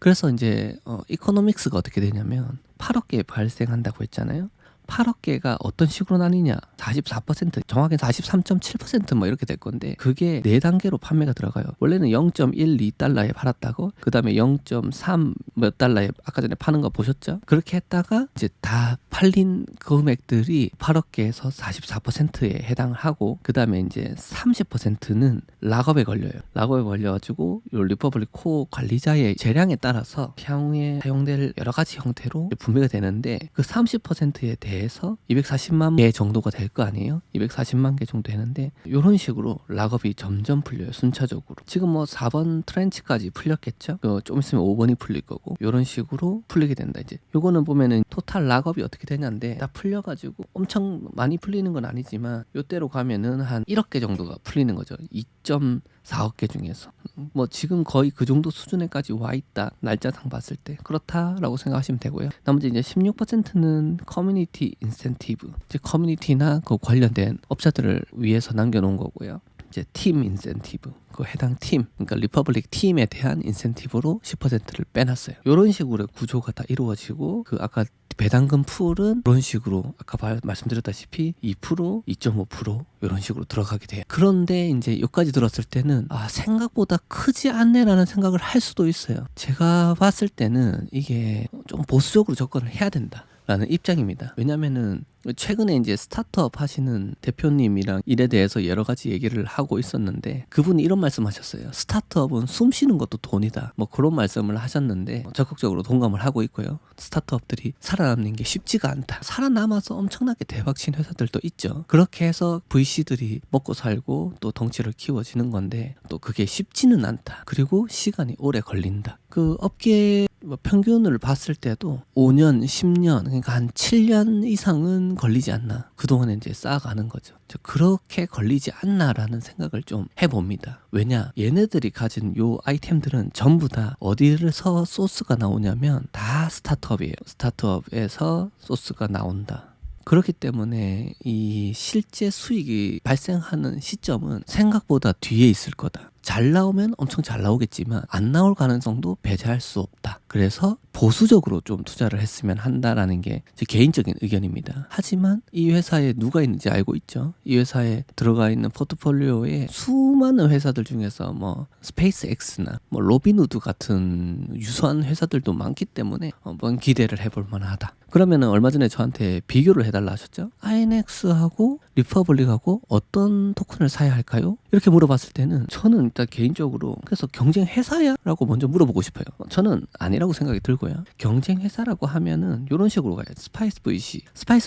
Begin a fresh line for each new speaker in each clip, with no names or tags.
그래서 이제 이코노믹스가 어떻게 되냐면 8억 개 발생한다고 했잖아요. 8억 개가 어떤 식으로 나뉘냐? 44%, 정확히 43.7% 뭐 이렇게 될 건데 그게 4단계로 판매가 들어가요. 원래는 0.12달러에 팔았다고, 그 다음에 0.3 몇 달러에 아까 전에 파는 거 보셨죠? 그렇게 했다가 이제 다 팔린 금액들이 8억 개에서 44%에 해당을 하고, 그 다음에 이제 30%는 락업에 걸려요. 락업에 걸려가지고 요 리퍼블릭 코어 관리자의 재량에 따라서 향후에 사용될 여러 가지 형태로 분배가 되는데, 그 30%에 대해서 240만 개 정도가 될 거 아니에요? 240만 개 정도 되는데 이런 식으로 락업이 점점 풀려요. 순차적으로. 지금 뭐 4번 트렌치까지 풀렸겠죠? 좀 있으면 5번이 풀릴 거고, 이런 식으로 풀리게 된다. 이제 요거는 보면은 토탈 락업이 어떻게 되냐인데, 다 풀려가지고 엄청 많이 풀리는 건 아니지만 요때로 가면은 한 1억 개 정도가 풀리는 거죠. 2.4억 개 중에서. 뭐 지금 거의 그 정도 수준에까지 와 있다. 날짜상 봤을 때 그렇다라고 생각하시면 되고요. 나머지 이제 16%는 커뮤니티 인센티브, 이제 커뮤니티나 그 관련된 업자들을 위해서 남겨놓은 거고요. 이제 팀 인센티브, 그 해당 팀, 그러니까 리퍼블릭 팀에 대한 인센티브로 10%를 빼놨어요. 이런 식으로 구조가 다 이루어지고, 그 아까 배당금 풀은 이런 식으로 아까 말씀드렸다시피 2%, 2.5% 이런 식으로 들어가게 돼요. 그런데 이제 여기까지 들었을 때는 생각보다 크지 않네라는 생각을 할 수도 있어요. 제가 봤을 때는 이게 좀 보수적으로 접근을 해야 된다 라는 입장입니다. 왜냐면은 최근에 이제 스타트업 하시는 대표님이랑 일에 대해서 여러 가지 얘기를 하고 있었는데, 그분이 이런 말씀 하셨어요. 스타트업은 숨 쉬는 것도 돈이다. 뭐 그런 말씀을 하셨는데 적극적으로 동감을 하고 있고요. 스타트업들이 살아남는 게 쉽지가 않다. 살아남아서 엄청나게 대박친 회사들도 있죠. 그렇게 해서 VC들이 먹고 살고 또 덩치를 키워지는 건데, 또 그게 쉽지는 않다. 그리고 시간이 오래 걸린다. 그 업계 평균을 봤을 때도 5년, 10년, 그러니까 한 7년 이상은 걸리지 않나. 그동안에 이제 쌓아가는 거죠. 그렇게 걸리지 않나라는 생각을 좀 해봅니다. 왜냐? 얘네들이 가진 요 아이템들은 전부 다 어디에서 소스가 나오냐면 다 스타트업이에요. 스타트업에서 소스가 나온다. 그렇기 때문에 이 실제 수익이 발생하는 시점은 생각보다 뒤에 있을 거다. 잘 나오면 엄청 잘 나오겠지만 안 나올 가능성도 배제할 수 없다. 그래서 보수적으로 좀 투자를 했으면 한다라는 게 제 개인적인 의견입니다. 하지만 이 회사에 누가 있는지 알고 있죠. 이 회사에 들어가 있는 포트폴리오에 수많은 회사들 중에서 뭐 스페이스X나 뭐 로빈후드 같은 유사한 회사들도 많기 때문에 한번 기대를 해볼 만하다. 그러면은 얼마 전에 저한테 비교를 해달라 하셨죠. INX하고 리퍼블릭하고 어떤 토큰을 사야 할까요? 이렇게 물어봤을 때는 저는 일단 개인적으로 그래서 경쟁 회사야? 라고 먼저 물어보고 싶어요. 저는 아니라고 생각이 들고요. 경쟁 회사라고 하면은 이런 식으로 가요. 스파이스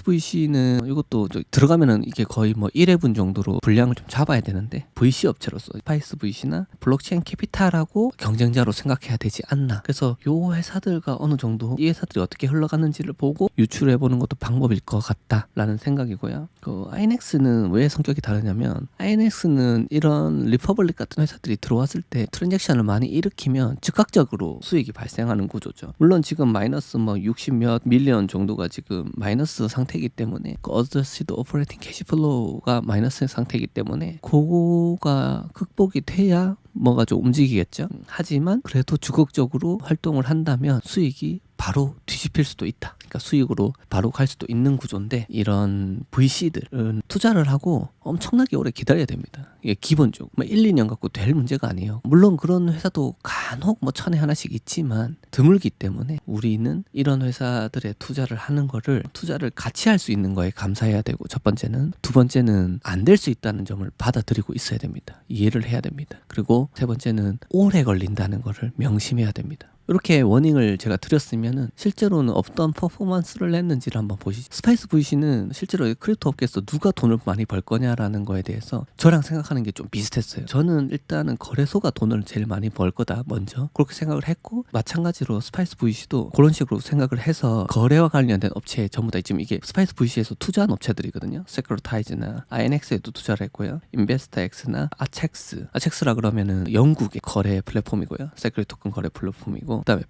VC는 이것도 들어가면은 이게 거의 뭐 1회분 정도로 분량을 좀 잡아야 되는데, VC 업체로서 스파이스 VC나 블록체인 캐피탈하고 경쟁자로 생각해야 되지 않나. 그래서 요 회사들과 어느 정도 이 회사들이 어떻게 흘러가는지를 보고 유출해보는 것도 방법일 것 같다라는 생각이고요. 그 INX는 왜 성격이 다르냐면, INX는 이런 리퍼블릭 같은 회사들이 들어왔을 때 트랜잭션을 많이 일으키면 즉각적으로 수익이 발생하는 구조죠. 물론 지금 마이너스 뭐 60몇 밀리언 정도가 지금 마이너스 상태이기 때문에, 그 어드저스티드 오퍼레이팅 캐시플로우가 마이너스 상태이기 때문에 그거가 극복이 돼야 뭐가 좀 움직이겠죠. 하지만 그래도 적극적으로 활동을 한다면 수익이 바로 뒤집힐 수도 있다. 그러니까 수익으로 바로 갈 수도 있는 구조인데, 이런 VC들은 투자를 하고 엄청나게 오래 기다려야 됩니다. 이게 기본적으로 뭐 1, 2년 갖고 될 문제가 아니에요. 물론 그런 회사도 간혹 뭐 1000에 하나씩 있지만 드물기 때문에 우리는 이런 회사들의 투자를 하는 거를, 투자를 같이 할 수 있는 거에 감사해야 되고, 첫 번째는, 두 번째는 안 될 수 있다는 점을 받아들이고 있어야 됩니다. 이해를 해야 됩니다. 그리고 세 번째는 오래 걸린다는 거를 명심해야 됩니다. 이렇게 워닝을 제가 드렸으면은 실제로는 어떤 퍼포먼스를 냈는지를 한번 보시죠. 스파이스 VC는 실제로 크립토 업계에서 누가 돈을 많이 벌 거냐라는 거에 대해서 저랑 생각하는 게 좀 비슷했어요. 저는 일단은 거래소가 돈을 제일 많이 벌 거다 먼저 그렇게 생각을 했고, 마찬가지로 스파이스 VC도 그런 식으로 생각을 해서 거래와 관련된 업체에 전부 다 지금 이게 스파이스 VC에서 투자한 업체들이거든요. 세큐리타이즈나 INX에도 투자를 했고요. 인베스터X나 아첵스라 그러면은 영국의 거래 플랫폼이고요. 세큐리티 토큰 거래 플랫폼이고, 있고, 그다음에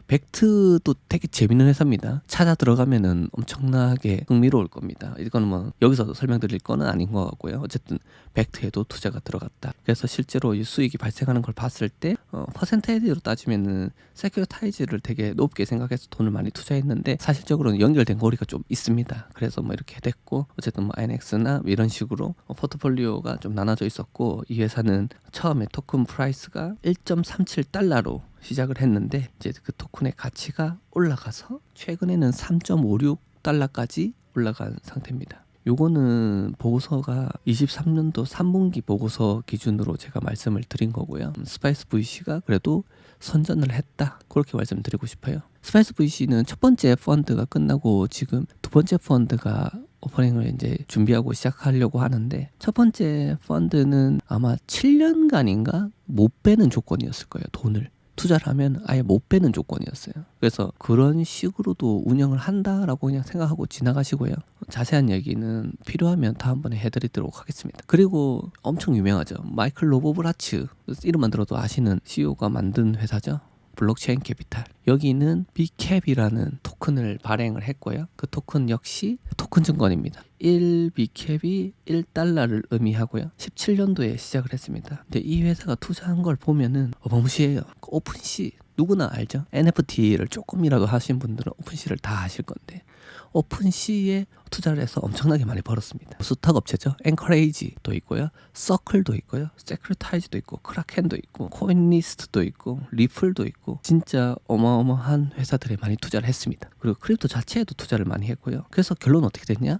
벡트도 되게 재밌는 회사입니다. 찾아 들어가면은 엄청나게 흥미로울 겁니다. 이거는 뭐 여기서 설명드릴 거는 아닌 것 같고요. 어쨌든 벡트에도 투자가 들어갔다. 그래서 실제로 이 수익이 발생하는 걸 봤을 때 퍼센테이지로 따지면은 세큐리타이즈를 되게 높게 생각해서 돈을 많이 투자했는데 사실적으로는 연결된 고리가 좀 있습니다. 그래서 뭐 이렇게 됐고, 어쨌든 뭐 INX나 이런 식으로 포트폴리오가 좀 나눠져 있었고, 이 회사는 처음에 토큰 프라이스가 1.37달러로 시작을 했는데 이제 그 토큰의 가치가 올라가서 최근에는 3.56달러까지 올라간 상태입니다. 요거는 보고서가 23년도 3분기 보고서 기준으로 제가 말씀을 드린 거고요. 스파이스 VC가 그래도 선전을 했다, 그렇게 말씀드리고 싶어요. 스파이스 VC는 첫 번째 펀드가 끝나고 지금 두 번째 펀드가 오퍼닝을 이제 준비하고 시작하려고 하는데, 첫 번째 펀드는 아마 7년간인가 못 빼는 조건이었을 거예요. 돈을 투자를 하면 아예 못 빼는 조건이었어요. 그래서 그런 식으로도 운영을 한다라고 그냥 생각하고 지나가시고요. 자세한 얘기는 필요하면 다음번에 해드리도록 하겠습니다. 그리고 엄청 유명하죠. 마이클 로보브라츠, 이름만 들어도 아시는 CEO가 만든 회사죠. 블록체인 캐피탈. 여기는 BCAP이라는 토큰을 발행을 했고요. 그 토큰 역시 토큰 증권입니다. 1BCAP이 1달러를 의미하고요. 17년도에 시작을 했습니다. 근데 이 회사가 투자한 걸 보면은 어마무시해요. 오픈시 누구나 알죠? NFT를 조금이라도 하신 분들은 오픈시를 다 아실 건데, 오픈시에 투자를 해서 엄청나게 많이 벌었습니다. 수탁 업체죠. 앵커레이지도 있고요, 서클도 있고요, 세큐리타이즈도 있고, 크라켄도 있고, 코인리스트도 있고, 리플도 있고, 진짜 어마어마한 회사들에 많이 투자를 했습니다. 그리고 크립토 자체에도 투자를 많이 했고요. 그래서 결론은 어떻게 됐냐?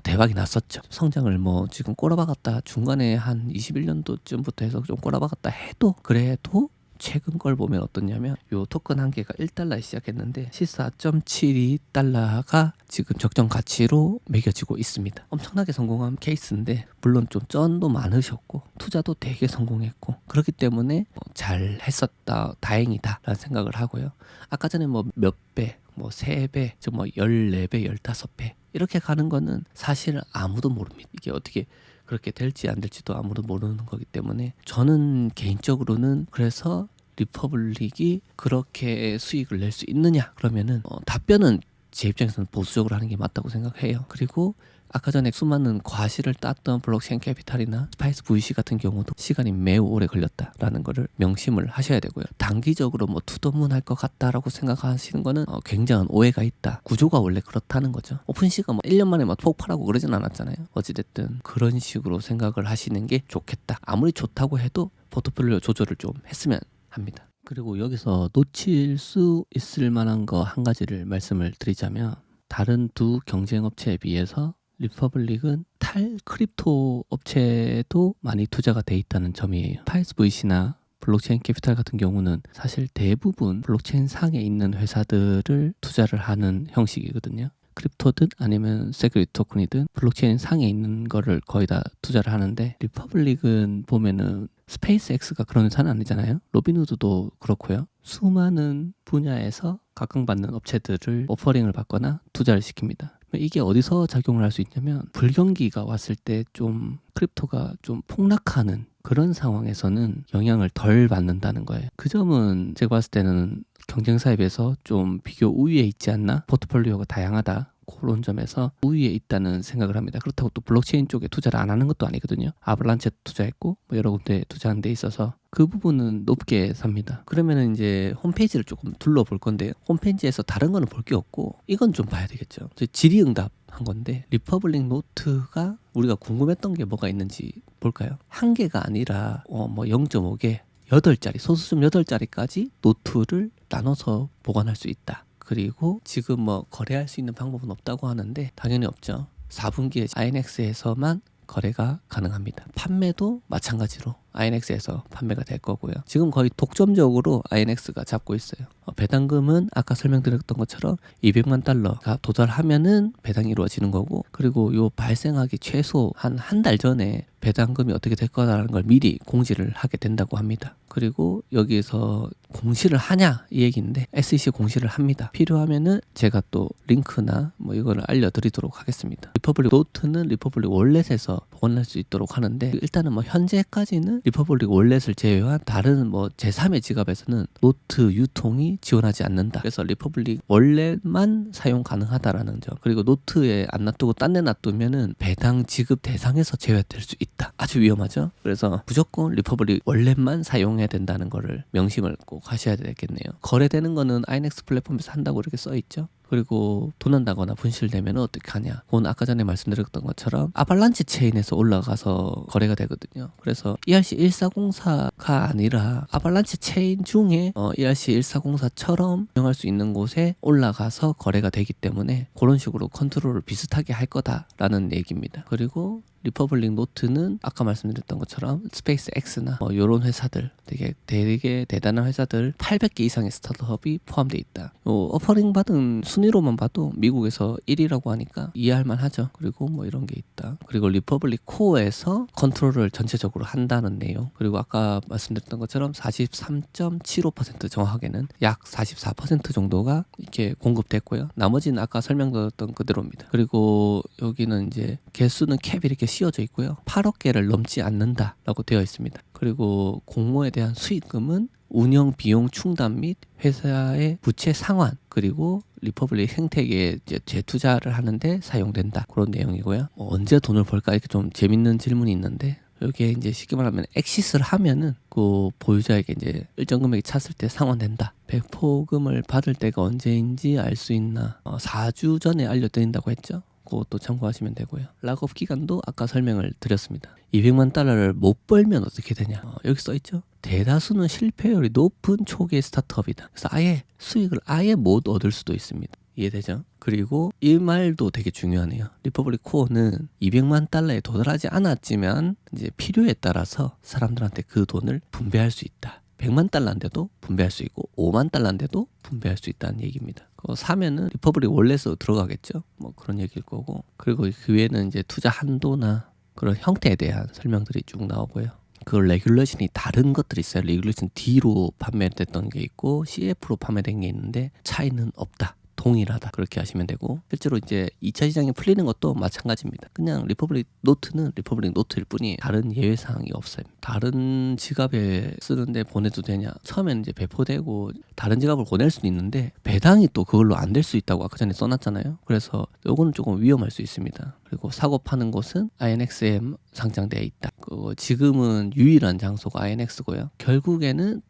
대박이 났었죠. 성장을 뭐 지금 꼬라박았다, 중간에 한 21년도쯤부터 해서 좀 꼬라박았다 해도, 그래도 최근 걸 보면 어떻냐면 요 토큰 한 개가 1달러에 시작했는데 14.72달러가 지금 적정 가치로 매겨지고 있습니다. 엄청나게 성공한 케이스인데, 물론 좀 쩐도 많으셨고 투자도 되게 성공했고, 그렇기 때문에 잘 했었다, 다행이다 라는 생각을 하고요. 아까 전에 뭐 몇 배, 뭐 3배, 뭐 14배, 15배 이렇게 가는 거는 사실 아무도 모릅니다. 이게 어떻게 그렇게 될지 안 될지도 아무도 모르는 거기 때문에, 저는 개인적으로는 그래서 리퍼블릭이 그렇게 수익을 낼 수 있느냐 그러면은 답변은 제 입장에서는 보수적으로 하는 게 맞다고 생각해요. 그리고 아까 전에 수많은 과실을 땄던 블록체인 캐피탈이나 스파이스 VC 같은 경우도 시간이 매우 오래 걸렸다라는 거를 명심을 하셔야 되고요. 단기적으로 뭐 투더문할 것 같다라고 생각하시는 거는 굉장한 오해가 있다. 구조가 원래 그렇다는 거죠. 오픈시가 뭐 1년 만에 막 폭발하고 그러진 않았잖아요. 어찌됐든 그런 식으로 생각을 하시는 게 좋겠다. 아무리 좋다고 해도 포트폴리오 조절을 좀 했으면 합니다. 그리고 여기서 놓칠 수 있을 만한 거 한 가지를 말씀을 드리자면, 다른 두 경쟁 업체에 비해서 리퍼블릭은 탈 크립토 업체도 많이 투자가 돼 있다는 점이에요. 스파이스 VC나 블록체인 캐피탈 같은 경우는 사실 대부분 블록체인 상에 있는 회사들을 투자를 하는 형식이거든요. 크립토든 아니면 세큐리티 토큰이든 블록체인 상에 있는 거를 거의 다 투자를 하는데, 리퍼블릭은 보면은 스페이스X가 그런 회사는 아니잖아요. 로빈후드도 그렇고요. 수많은 분야에서 각광받는 업체들을 오퍼링을 받거나 투자를 시킵니다. 이게 어디서 작용을 할 수 있냐면, 불경기가 왔을 때 좀 크립토가 좀 폭락하는 그런 상황에서는 영향을 덜 받는다는 거예요. 그 점은 제가 봤을 때는 경쟁사에 비해서 좀 비교 우위에 있지 않나? 포트폴리오가 다양하다, 그런 점에서 우위에 있다는 생각을 합니다. 그렇다고 또 블록체인 쪽에 투자를 안 하는 것도 아니거든요. 아블란체 투자했고 뭐 여러 군데 투자한 데 있어서 그 부분은 높게 삽니다. 그러면은 이제 홈페이지를 조금 둘러볼 건데요. 홈페이지에서 다른 거는 볼 게 없고 이건 좀 봐야 되겠죠. 질의응답 한 건데, 리퍼블릭 노트가 우리가 궁금했던 게 뭐가 있는지 볼까요? 한 개가 아니라 뭐 0.5개, 8자리, 소수점 8자리까지 노트를 나눠서 보관할 수 있다. 그리고 지금 뭐 거래할 수 있는 방법은 없다고 하는데 당연히 없죠. 4분기에 INX에서만 거래가 가능합니다. 판매도 마찬가지로 INX에서 판매가 될 거고요. 지금 거의 독점적으로 INX가 잡고 있어요. 배당금은 아까 설명드렸던 것처럼 200만 달러가 도달하면은 배당이 이루어지는 거고, 그리고 요 발생하기 최소 한 달 전에 배당금이 어떻게 될 거라는 걸 미리 공지를 하게 된다고 합니다. 그리고 여기서 공시를 하냐 이 얘기인데 SEC 공시를 합니다. 필요하면은 제가 또 링크나 뭐 이거를 알려드리도록 하겠습니다. 리퍼블릭 노트는 리퍼블릭 월렛에서 보관할 수 있도록 하는데 일단은 뭐 현재까지는 리퍼블릭 월렛을 제외한 다른 뭐 제3의 지갑에서는 노트 유통이 지원하지 않는다. 그래서 리퍼블릭 월렛만 사용 가능하다라는 점. 그리고 노트에 안 놔두고 딴 데 놔두면은 배당 지급 대상에서 제외될 수 있다. 아주 위험하죠. 그래서 무조건 리퍼블릭 월렛만 사용해야 된다는 거를 명심을 꼭 하셔야 되겠네요. 거래되는 거는 INX 플랫폼에서 한다고 이렇게 써 있죠. 그리고 도난다거나 분실되면 어떻게 하냐. 그건 아까 전에 말씀드렸던 것처럼 아발란치 체인에서 올라가서 거래가 되거든요. 그래서 ERC1404가 아니라 아발란치 체인 중에 ERC1404처럼 사용할 수 있는 곳에 올라가서 거래가 되기 때문에 그런 식으로 컨트롤을 비슷하게 할 거다라는 얘기입니다. 그리고 리퍼블릭 노트는 아까 말씀드렸던 것처럼 스페이스 X나 이런 회사들 되게 대단한 회사들 800개 이상의 스타트업이 포함되어 있다. 오퍼링 받은 순위로만 봐도 미국에서 1위라고 하니까 이해할 만하죠. 그리고 뭐 이런 게 있다. 그리고 리퍼블릭 코어에서 컨트롤을 전체적으로 한다는 내용. 그리고 아까 말씀드렸던 것처럼 43.75% 정확하게는 약 44% 정도가 이렇게 공급됐고요. 나머지는 아까 설명드렸던 그대로입니다. 그리고 여기는 이제 개수는 캡이 이렇게 씌워져 있고요. 8억 개를 넘지 않는다라고 되어 있습니다. 그리고 공모에 대한 수익금은 운영 비용 충당 및 회사의 부채 상환 그리고 리퍼블릭 생태계에 이제 재투자를 하는데 사용된다. 그런 내용이고요. 언제 돈을 벌까 이렇게 좀 재밌는 질문이 있는데 여기에 이제 쉽게 말하면 엑시스를 하면은 그 보유자에게 이제 일정 금액이 찼을 때 상환된다. 배포금을 받을 때가 언제인지 알 수 있나? 4주 전에 알려드린다고 했죠. 그것도 참고하시면 되고요. 락업 기간도 아까 설명을 드렸습니다. 200만 달러를 못 벌면 어떻게 되냐. 여기 써있죠. 대다수는 실패율이 높은 초기의 스타트업이다. 그래서 아예 수익을 아예 못 얻을 수도 있습니다. 이해되죠? 그리고 이 말도 되게 중요하네요. 리퍼블릭 코어는 200만 달러에 도달하지 않았지만 이제 필요에 따라서 사람들한테 그 돈을 분배할 수 있다. 100만 달러인데도 분배할 수 있고 5만 달러인데도 분배할 수 있다는 얘기입니다. 그거 사면은 리퍼블릭 월렛으로 들어가겠죠. 뭐 그런 얘기일 거고. 그리고 그 외에는 이제 투자 한도나 그런 형태에 대한 설명들이 쭉 나오고요. 그 레귤레이션이 다른 것들이 있어요. 레귤레이션 D로 판매됐던 게 있고 CF로 판매된 게 있는데 차이는 없다. 동일하다. 그렇게 하시면 되고 실제로 이제 2차 시장이 풀리는 것도 마찬가지입니다. 그냥 리퍼블릭 노트는 리퍼블릭 노트일 뿐이에요. 다른 예외사항이 없어요. 다른 지갑에 쓰는데 보내도 되냐. 처음에는 이제 배포되고 다른 지갑을 보낼 수는 있는데 배당이 또 그걸로 안 될 수 있다고 아까 전에 써놨잖아요. 그래서 요거는 조금 위험할 수 있습니다. 그리고 사고 파는 곳은 INX에 상장되어 있다. 지금은 유일한 장소가 INX고요. 결국에는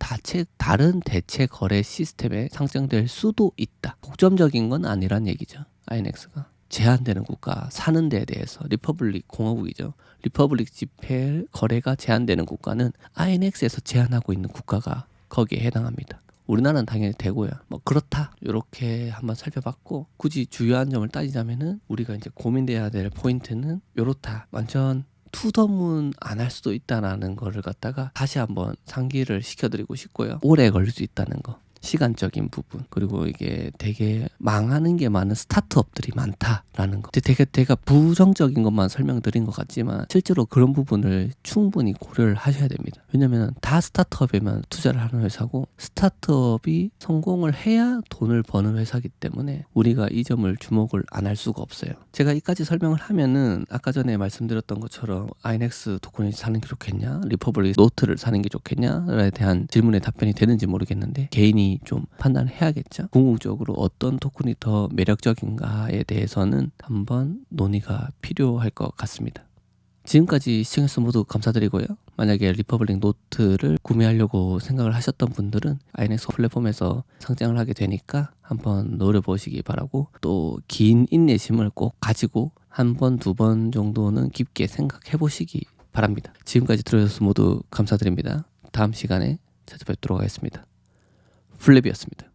다른 대체 거래 시스템에 상장될 수도 있다. 독점적인 건 아니란 얘기죠. INX가. 제한되는 국가, 사는 데에 대해서 리퍼블릭 공화국이죠. 리퍼블릭 지폐 거래가 제한되는 국가는 INX에서 제한하고 있는 국가가 거기에 해당합니다. 우리나라는 당연히 되고요. 뭐 그렇다. 이렇게 한번 살펴봤고 굳이 주요한 점을 따지자면은 우리가 이제 고민돼야 될 포인트는 이렇다. 완전 투더문 안 할 수도 있다라는 거를 갖다가 다시 한번 상기를 시켜드리고 싶고요. 오래 걸릴 수 있다는 거. 시간적인 부분 그리고 이게 되게 망하는 게 많은 스타트업들이 많다라는 거. 되게 부정적인 것만 설명드린 것 같지만 실제로 그런 부분을 충분히 고려를 하셔야 됩니다. 왜냐면 다 스타트업에만 투자를 하는 회사고 스타트업이 성공을 해야 돈을 버는 회사이기 때문에 우리가 이 점을 주목을 안 할 수가 없어요. 제가 이까지 설명을 하면은 아까 전에 말씀드렸던 것처럼 INX 토큰을 사는 게 좋겠냐 리퍼블릭 노트를 사는 게 좋겠냐에 대한 질문에 답변이 되는지 모르겠는데 개인이 좀 판단을 해야겠죠. 궁극적으로 어떤 토큰이 더 매력적인가에 대해서는 한번 논의가 필요할 것 같습니다. 지금까지 시청해주셔서 모두 감사드리고요. 만약에 리퍼블릭 노트를 구매하려고 생각을 하셨던 분들은 INX 플랫폼에서 상장을 하게 되니까 한번 노려보시기 바라고 또 긴 인내심을 꼭 가지고 한 번, 두 번 정도는 깊게 생각해 보시기 바랍니다. 지금까지 들어주셔서 모두 감사드립니다. 다음 시간에 찾아뵙도록 하겠습니다. 플랩이었습니다.